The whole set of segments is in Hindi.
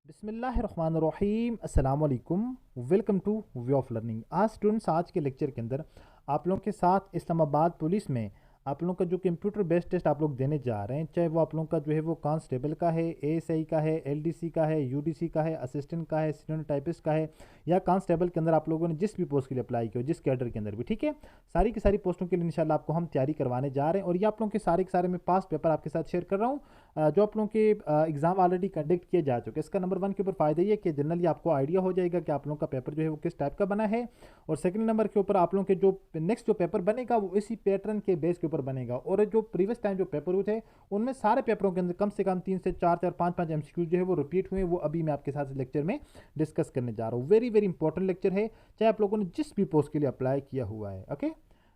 बिस्मिल्लाहिर्रहमानिर्रहीम अस्सलाम वालेकुम। Welcome two way of learning. आज स्टूडेंट्स, आज के लेक्चर के अंदर आप लोगों के साथ इस्लामाबाद पुलिस में आप लोगों का जो कंप्यूटर बेस्ड टेस्ट आप लोग देने जा रहे हैं, चाहे वो आप लोगों का जो है वो कांस्टेबल का है, एएसआई का है, एलडीसी का है, यूडीसी का है, असिस्टेंट का है, सीनियर टाइपिस्ट का है, या कांस्टेबल के अंदर आप लोगों ने जिस भी पोस्ट के लिए अप्लाई किया हो, जिस कैडर के अंदर भी, ठीक है, सारी की सारी पोस्टों के लिए इंशाल्लाह आपको हम तैयारी करवाने जा रहे हैं। और ये आप लोगों के सारे मैं पास पेपर आपके साथ शेयर कर रहा हूँ, जो आप लोगों के एग्ज़ाम ऑलरेडी कंडक्ट किए जा चुके हैं। इसका नंबर वन के ऊपर फ़ायदा ये कि जनरली आपको आइडिया हो जाएगा कि आप लोगों का पेपर जो है वो किस टाइप का बना है। और सेकंड नंबर के ऊपर आप लोगों के जो नेक्स्ट जो पेपर बनेगा वो इसी पैटर्न के बेस के ऊपर बनेगा। और जो प्रीवियस टाइम जो पेपर हुए थे उनमें सारे पेपरों के अंदर कम से कम 3 से 4 4 5 5 MCQ जो है वो रिपीट हुए। वो अभी मैं आपके साथ लेक्चर में डिस्कस करने जा रहा हूँ। वेरी वेरी इंपॉर्टेंट लेक्चर है, चाहे आप लोगों ने जिस भी पोस्ट के लिए अप्लाई किया हुआ है। ओके,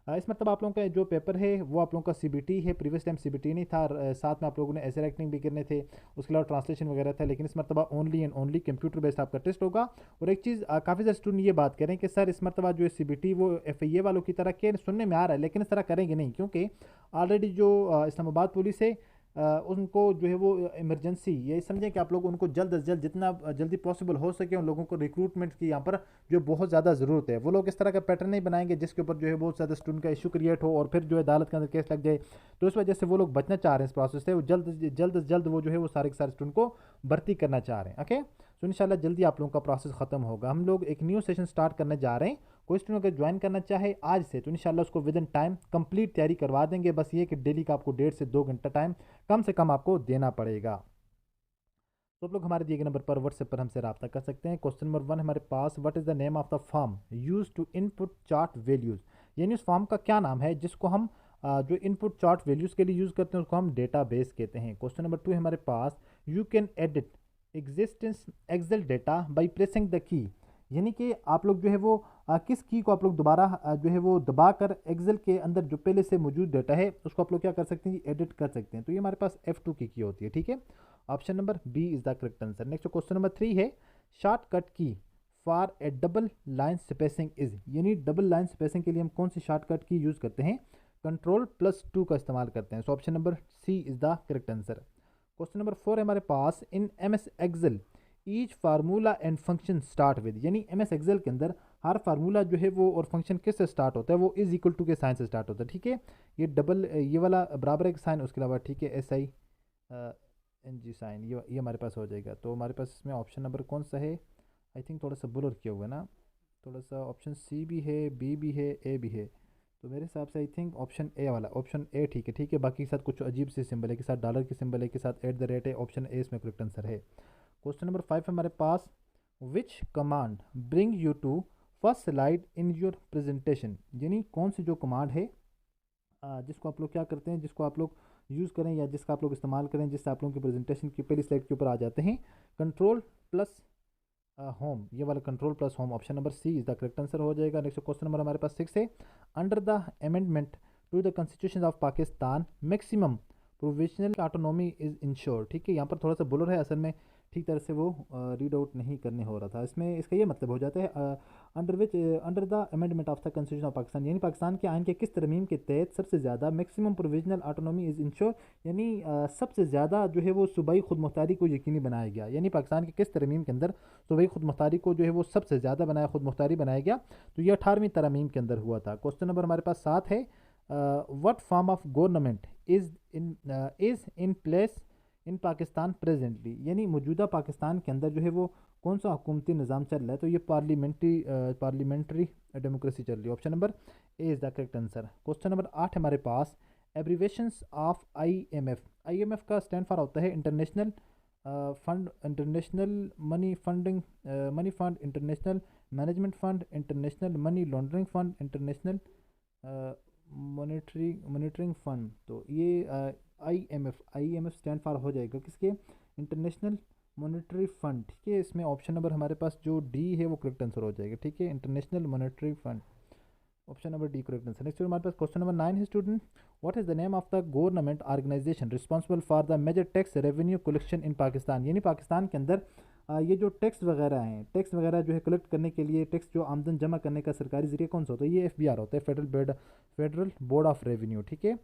इस मतलब आप लोगों का जो पेपर है वो आप लोगों का सीबीटी है। प्रीवियस टाइम सीबीटी नहीं था, साथ में आप लोगों ने ऐसे राइटिंग भी करने थे, उसके अलावा ट्रांसलेशन वगैरह था, लेकिन इस मरतबा only and only computer based आपका टेस्ट होगा। और एक चीज़ काफ़ी सारे स्टूडेंट ये बात करें कि सर इस मरतबा जो है सीबीटी वो एफआईए वालों की तरह के सुनने में आ रहा है, लेकिन इस तरह करेंगे नहीं, क्योंकि ऑलरेडी जो इस्लामाबाद पुलिस है उनको जो है वो इमरजेंसी, यही समझें कि आप लोग उनको जल्द अज जल्द जितना जल्दी पॉसिबल हो सके उन लोगों को रिक्रूटमेंट की यहाँ पर जो बहुत ज़्यादा ज़रूरत है। वो लोग इस तरह का पैटर्न नहीं बनाएंगे जिसके ऊपर जो है बहुत ज़्यादा स्टूडेंट का इशू क्रिएट हो और फिर जो है अदालत के अंदर केस लग जाए। तो इस वजह से वो लोग बचना चाह रहे हैं इस प्रोसेस से। वो जल्द वो जो है वो सारे के सारे स्टूडेंट को भर्ती करना चाह रहे हैं। ओके, तो इंशाल्लाह जल्दी आप लोगों का प्रोसेस ख़त्म होगा। हम लोग एक न्यू सेशन स्टार्ट करने जा रहे हैं। कोई स्टूडेंट अगर ज्वाइन करना चाहे आज से तो इंशाल्लाह उसको विद इन टाइम कंप्लीट तैयारी करवा देंगे। बस ये कि डेली का आपको 1.5 से 2 घंटा टाइम कम से कम आपको देना पड़ेगा। तो आप लोग हमारे दिए गए नंबर पर व्हाट्सएप पर हमसे रब्ता कर सकते हैं। क्वेश्चन नंबर वन हमारे पास, what is the name of the form use to input chart values, यानी उस फॉर्म का क्या नाम है जिसको हम जो इनपुट चार्ट वैल्यूज़ के लिए यूज़ करते हैं उसको हम डेटा बेस कहते हैं। क्वेश्चन नंबर टू है हमारे पास, you can edit existence Excel data by pressing the key, यानी कि आप लोग जो है वो किस की को आप लोग दोबारा जो है वो दबा कर एक्सेल के अंदर जो पहले से मौजूद डेटा है उसको आप लोग क्या कर सकते हैं, एडिट कर सकते हैं। तो ये हमारे पास F2 की होती है, ठीक है। Option number B is the correct answer. Next question number three है, शॉर्टकट की for a double line spacing is, यानी डबल लाइन स्पेसिंग के लिए हम कौन सी शॉर्टकट की यूज़ करते हैं, Ctrl+2 का इस्तेमाल करते हैं। So option number C is the correct answer. Question number four है हमारे पास, in MS Excel each formula and function start with, यानी MS एक्सेल के अंदर हर फार्मूला जो है वो और फंक्शन किस से स्टार्ट होता है, वो इज इक्वल टू के साइन से स्टार्ट होता है, ठीक है। ये डबल ये वाला बराबर एक साइन, उसके अलावा ठीक है SI NG साइन, ये हमारे पास हो जाएगा। तो हमारे पास इसमें ऑप्शन नंबर कौन सा है, आई थिंक थोड़ा सा ब्लर किया हुआ है ना, थोड़ा सा ऑप्शन सी भी है, बी भी है, ए भी है। तो मेरे हिसाब से आई थिंक ऑप्शन ए वाला, ऑप्शन ए ठीक है, ठीक है। बाकी के साथ कुछ अजीब से सिंबल है, के साथ डॉलर के सिंबल है, के साथ @ है। ऑप्शन ए इसमें करेक्ट आंसर है। क्वेश्चन नंबर फाइव हमारे पास, which command bring you to first slide in your presentation, यानी कौन सी जो कमांड है जिसको आप लोग क्या करते हैं, जिसको आप लोग यूज़ करें या जिसका आप लोग इस्तेमाल करें जिससे आप लोगों की प्रेजेंटेशन की पहली स्लाइड के ऊपर आ जाते हैं, Ctrl+होम, ये वाला Ctrl+होम, option number C is the correct answer हो जाएगा। नेक्स्ट क्वेश्चन नंबर हमारे पास सिक्स है, under the amendment to the constitution of Pakistan maximum provisional autonomy is ensure, ठीक है। यहाँ पर थोड़ा सा बुलर है, असल में ठीक तरह से वो रीड आउट नहीं करने हो रहा था। इसमें इसका ये मतलब हो जाता है, under the amendment of the constitution of Pakistan, यानी पाकिस्तान के आइन के किस तरमीम के तहत सबसे ज़्यादा maximum provisional autonomy is ensure, यानी सबसे ज़्यादा जो है वो सूबाई खुद मुख्तारी को यकीनी बनाया गया, यानी पाकिस्तान के किस तरमीम के अंदर सूबाई खुद मुख्तारी को जो है वो सबसे ज़्यादा बनाया, खुद मुख्तारी बनाया गया। तो ये 18वीं तरमीम के अंदर हुआ था। क्वेश्चन नंबर हमारे पास सात है, what form of government is in place in Pakistan presently, यानी मौजूदा पाकिस्तान के अंदर जो है वो कौन सा हुकूमती निज़ाम चल रहा है, तो ये पार्लियामेंट्री डेमोक्रेसी चल रही है। Option number A is the correct answer. Question number आठ हमारे पास, एब्रीवेशंस ऑफ IMF का स्टैंड फॉर होता है international fund, international money fund, international management fund, international money laundering fund, international monitoring fund. तो ये I am F stand for हो जाएगा किसके, इंटरनेशनल मॉनेटरी फंड, ठीक है। इसमें ऑप्शन नंबर हमारे पास जो डी है वो करेक्ट आंसर हो जाएगा, ठीक है, International Monetary Fund, option number D correct answer. Next हमारे पास क्वेश्चन नंबर नाइन है, student what is the name of the government organisation responsible for the major tax revenue collection in Pakistan, यानी पाकिस्तान के अंदर ये जो टैक्स वगैरह हैं, टैक्स वगैरह जो है कलेक्ट करने के लिए, टैक्स जो आमदन जमा करने का सरकारी जरिए कौन सा होता है, ये FBR होता है, फेडरल बोर्ड ऑफ रेवेन्यू, ठीक है,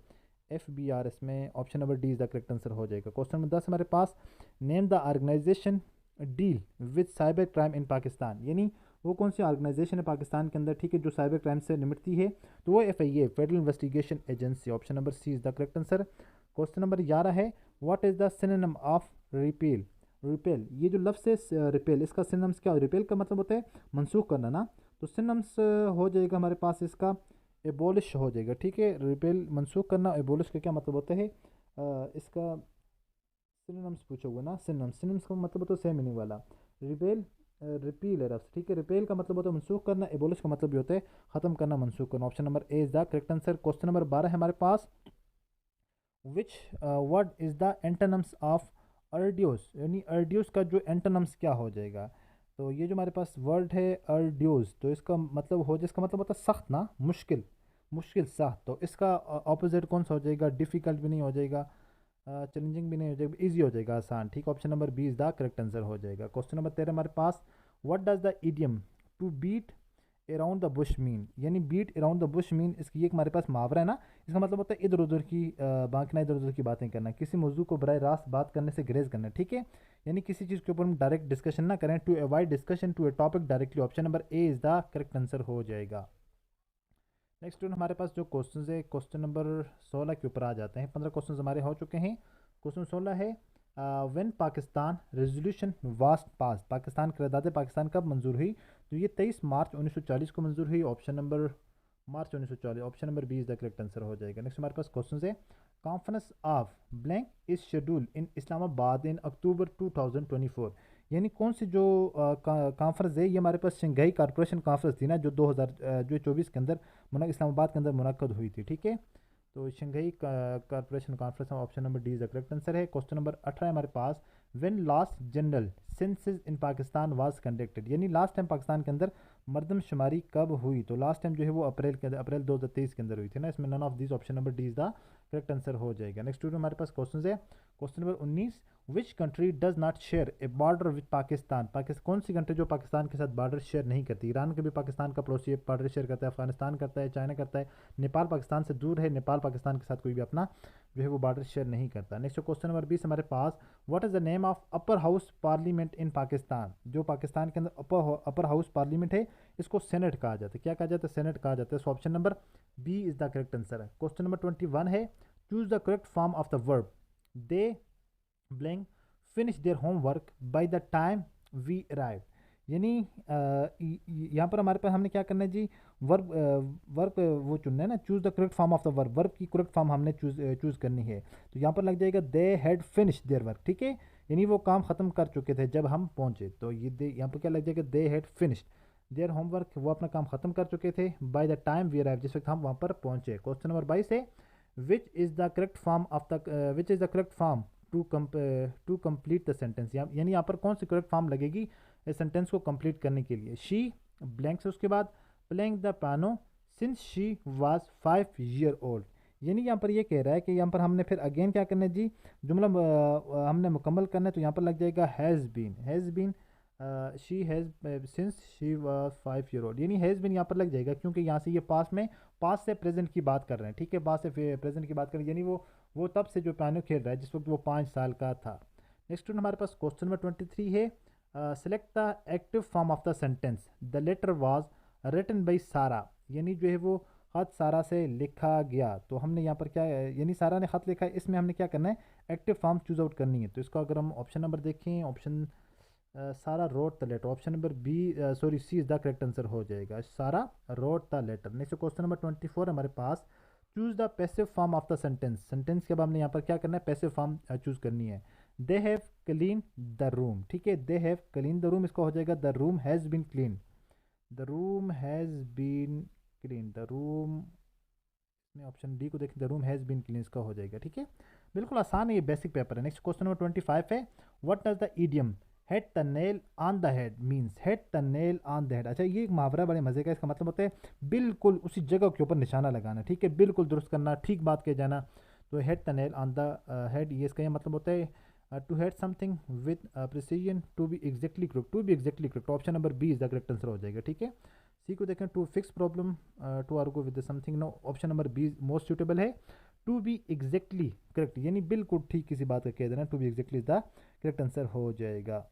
FBR। इसमें option number D is the correct answer हो जाएगा। क्वेश्चन नंबर 10 हमारे पास, name the organization deal with cyber crime in Pakistan, यानी वो कौन सी ऑर्गेनाइजेशन है पाकिस्तान के अंदर, ठीक है, जो साइबर क्राइम से निपटती है, तो वो FIA, Federal Investigation Agency. Option number C is the correct answer. Question number 11 है, what is the synonym of repel. Repel, ये जो लफ्ज़ है रिपेल, इसका सिनोनिम्स क्या, रिपेल का मतलब होता है मनसूख करना ना, तो सिनोनिम्स हो जाएगा हमारे पास इसका एबोलिश हो जाएगा, ठीक है। रिपेल मनसूख करना, एबोलिश का क्या मतलब होता है, इसका सिनोनिम्स पूछोगे ना, सिनोनिम्स का मतलब होता है सेम मीनिंग वाला। रिपेल, रिपील है रफ्स, ठीक है। रिपेल का मतलब होता है मनसूख करना, एबोलिश का मतलब भी होता है ख़त्म करना, मनसूख करना। Option number A is the correct answer. Question number 12 है हमारे पास, which word is the antonyms of arduous, यानी अर्ड्यूस का जो एंटोनम्स क्या हो जाएगा। तो ये जो हमारे पास वर्ड है अर्ड्यूस, तो इसका मतलब हो, जिसका मतलब होता है सख्त ना, मुश्किल, मुश्किल सख्त, तो इसका ऑपोजिट कौन सा हो जाएगा, डिफ़िकल्ट भी नहीं हो जाएगा, चैलेंजिंग भी नहीं हो जाएगा, इजी हो जाएगा, आसान, ठीक। Option number B is the correct answer हो जाएगा। क्वेश्चन नंबर 13 हमारे पास, what does the idiom to beat around the bush mean, यानी beat around the bush mean, इसकी एक हमारे पास मुहावरा है ना, इसका मतलब होता है इधर उधर की बांकना, इधर उधर की बातें करना, किसी मौजू को बराह रास्त बात करने से ग्रेज करना, ठीक है, यानी किसी चीज़ के ऊपर हम डायरेक्ट डिस्कशन ना करें, to avoid discussion to a topic directly. Option number A is the correct answer हो जाएगा। नेक्स्ट हमारे पास जो क्वेश्चन है, क्वेश्चन नंबर 16 के ऊपर आ जाते हैं। 15 क्वेश्चन हमारे हो चुके हैं। क्वेश्चन 16 है, व्हेन पाकिस्तान रेजोल्यूशन वाज पास, पाकिस्तान करारदाद पाकिस्तान कब मंजूर हुई, तो ये 23 मार्च 1940 को मंजूर हुई। Option number March 1940, option number B is the correct answer हो जाएगा। नेक्स्ट हमारे पास क्वेश्चन है, conference of blank is schedule in Islamabad in October 2024, यानी कौन सी जो कॉन्फ्रेंस है, ये हमारे पास शंघाई कॉरपोरेशन कॉन्फ्रेंस थी ना, जो 2000 जो 24 के अंदर इस्लामाबाद के अंदर मुनक्कद हुई थी, ठीक है। तो Shanghai corporation conference, option number D is the correct answer है। क्वेश्चन नंबर 18 हमारे पास, when last general census in Pakistan was conducted, यानी लास्ट टाइम पाकिस्तान के अंदर मरदमशुमारी कब हुई, तो लास्ट टाइम जो है वो अप्रैल के अंदर, अप्रैल 2023 के अंदर हुई थी ना, इसमें none of this, option number D is the correct answer हो जाएगा। नेक्स्ट हमारे पास क्वेश्चन है, question number 19, which country does not share a border with Pakistan, कौन सी कंट्री जो पाकिस्तान के साथ बॉर्डर शेयर नहीं करती। ईरान के भी पाकिस्तान का पड़ोसी बॉर्डर शेयर करता है, अफगानिस्तान करता है, चाइना करता है, नेपाल पाकिस्तान से दूर है, नेपाल पाकिस्तान के साथ कोई भी अपना जो है वो बॉर्डर शेयर नहीं करता। नेक्स्ट क्वेश्चन नंबर 20 हमारे पास, what is the name of upper house parliament in Pakistan, जो पाकिस्तान के अंदर अपर हाउस पार्लियामेंट है, इसको सेनेट कहा जाता है, क्या कहा जाता है, सेनेट कहा जाता है। So option number B is the correct answer है। क्वेश्चन नंबर 21 है, choose the correct form of the verb, they blank finish their homework by the time we arrive, यानी यहाँ पर हमारे पास हमने क्या करना है जी, वर्ब, वर्ब वो चुनना है ना, choose the correct form of the verb, verb की करेक्ट फॉर्म हमने चूज़ करनी है। तो यहाँ पर लग जाएगा they had finish their work, ठीक है, यानी वो काम ख़त्म कर चुके थे जब हम पहुँचे, तो ये यहाँ पर क्या लग जाएगा, they had finished their homework, वो अपना काम ख़त्म कर चुके थे, by the time we arrive, जिस वक्त हम वहाँ पर पहुँचे। क्वेश्चन नंबर 22 है, which is the correct form of the which is the correct form to complete the sentence, यानी यहाँ पर कौन सी करेक्ट फॉर्म लगेगी इस सेंटेंस को कंप्लीट करने के लिए। शी ब्लैंक से उसके बाद playing the piano since she was 5 year old, यानी यहाँ पर ये कह रहा है कि यहाँ पर हमने फिर अगेन क्या करना है जी, जुमला हमने मुकम्मल करना है, तो यहाँ पर लग जाएगा has been she has since she was 5 year old, यानी हैज़ बीन यहाँ पर लग जाएगा, क्योंकि यहाँ से ये पास में, पास से प्रेजेंट की बात कर रहे हैं, ठीक है, पास से प्रेजेंट की बात कर रहे हैं, यानी वो तब से जो पियानो खेल रहा है जिस वक्त वो 5 साल का था। नेक्स्ट हमारे पास क्वेश्चन नंबर 23 है, select the active form of the sentence, the letter was written by Sara, यानी जो है वो खत सारा से लिखा गया, तो हमने यहाँ पर क्या, यानी सारा ने खत लिखा है, इसमें हमने क्या करना है, एक्टिव फॉर्म चूज आउट करनी है। तो इसको अगर हम ऑप्शन नंबर देखें, option Sara wrote the letter, option number B sorry C is the correct answer हो जाएगा, Sara wrote the letter. Next question number 24 हमारे पास, choose the passive form of the sentence, sentence के बाद हमने यहाँ पर क्या करना है, पैसिव फॉर्म चूज करनी है। They have clean the room, ठीक है, they have clean the room, इसका हो जाएगा the room has been clean, the room has been clean, the room में ऑप्शन डी को देखें, the room has been clean, इसका हो जाएगा, ठीक है, बिल्कुल आसान है, ये बेसिक पेपर है। नेक्स्ट क्वेश्चन नंबर 25 है, what does the idiom head the nail on the head means, head the nail on the head, अच्छा ये एक मुहावरा बड़े मजे का, इसका मतलब होता है बिल्कुल उसी जगह के ऊपर निशाना लगाना, ठीक है, बिल्कुल दुरुस्त करना, ठीक बात कह जाना, तो head the nail on the head, ये इसका ये मतलब होता है to head something with precision, to be exactly correct, to be exactly correct, option number B is the correct answer हो जाएगा, ठीक है। सी को देखें, to fix problem, to argue with something, no, option number B most suitable है, टू बी एग्जैक्टली करेक्ट, यानी बिल्कुल ठीक किसी बात का कह देना, to be exactly the correct answer हो जाएगा।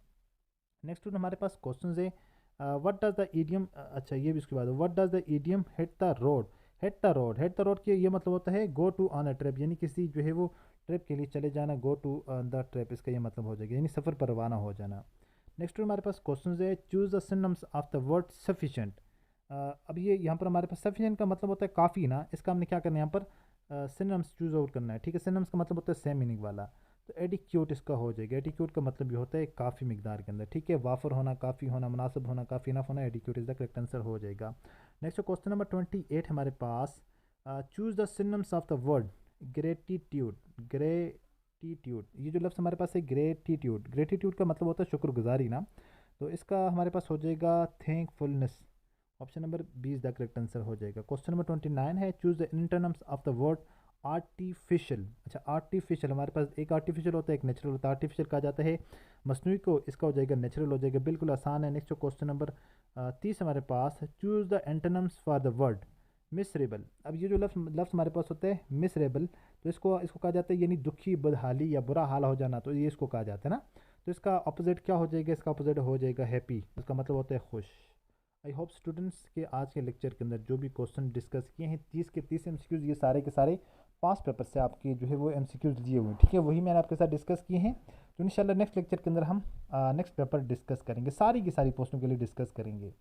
नेक्स्ट हमारे पास क्वेश्चन है व्हाट डज द ईडियम, अच्छा ये भी उसके बाद, what does the idiom hit the road, hit the road के ये मतलब होता है go to on a trip, यानी किसी जो है वो ट्रिप के लिए चले जाना, गो टू द ट्रिप, इसका ये मतलब हो जाएगा यानी सफ़र पर रवाना हो जाना। नेक्स्ट हमारे पास क्वेश्चन है choose the synonyms of the word sufficient. अब ये यहाँ पर हमारे पास सफिशेंट का मतलब होता है काफ़ी ना, इसका हमने क्या करना है यहाँ पर सिनोनिम्स चूज़ आउट करना है, ठीक है। सिनोनिम्स का मतलब होता है सेम मीनिंग वाला, तो एडिक्यूट इसका हो जाएगा। एडिक्यूट का मतलब ये होता है काफ़ी मिकदार के अंदर, ठीक है। वाफर होना, काफ़ी होना, मुनासिब होना, काफ़ी इनफ होना, adequate is the correct answer हो जाएगा। नेक्स्ट क्वेश्चन नंबर 28 हमारे पास, choose the synonyms of the word gratitude. Gratitude, ये जो लफ्ज़ हमारे पास है ग्रेटिट्यूड, ग्रेटिट्यूड का मतलब होता है शुक्रगुजारी ना, तो इसका हमारे पास हो जाएगा thankfulness. Option number 20 the correct answer हो जाएगा। क्वेश्चन नंबर 29 है choose the antonyms of the word artificial. अच्छा आर्टिफिशियल, हमारे पास एक आर्टिफिशियल होता है एक नेचुरल होता है। आर्टिफिशियल कहा जाता है मसनूई को, इसका हो जाएगा नेचुरल हो जाएगा, बिल्कुल आसान है। नेक्स्ट क्वेश्चन नंबर 30 हमारे पास, choose the antonyms for the word miserable. अब ये जो लफ्ज़ हमारे पास होता है मिसरेबल, तो इसको इसको कहा जाता है यानी दुखी, बदहाली या बुरा हाल हो जाना, तो ये इसको कहा जाता है ना। तो इसका अपोजिट क्या हो जाएगा, इसका अपोजिट हो जाएगा हैप्पी, इसका मतलब होता है खुश। आई होप स्टूडेंट्स के आज के लेक्चर के अंदर जो भी क्वेश्चन डिस्कस किए हैं 30 के 30 एमसीक्यूज़, ये सारे के सारे पास्ट पेपर से आपके जो है वो एमसीक्यूज़ लिए हुए हैं, ठीक है। वही मैंने आपके साथ डिस्कस किए हैं, तो इंशाल्लाह नेक्स्ट लेक्चर के अंदर हम नेक्स्ट पेपर डिस्कस करेंगे, सारी की सारी पोस्टों के लिए डिस्कस करेंगे।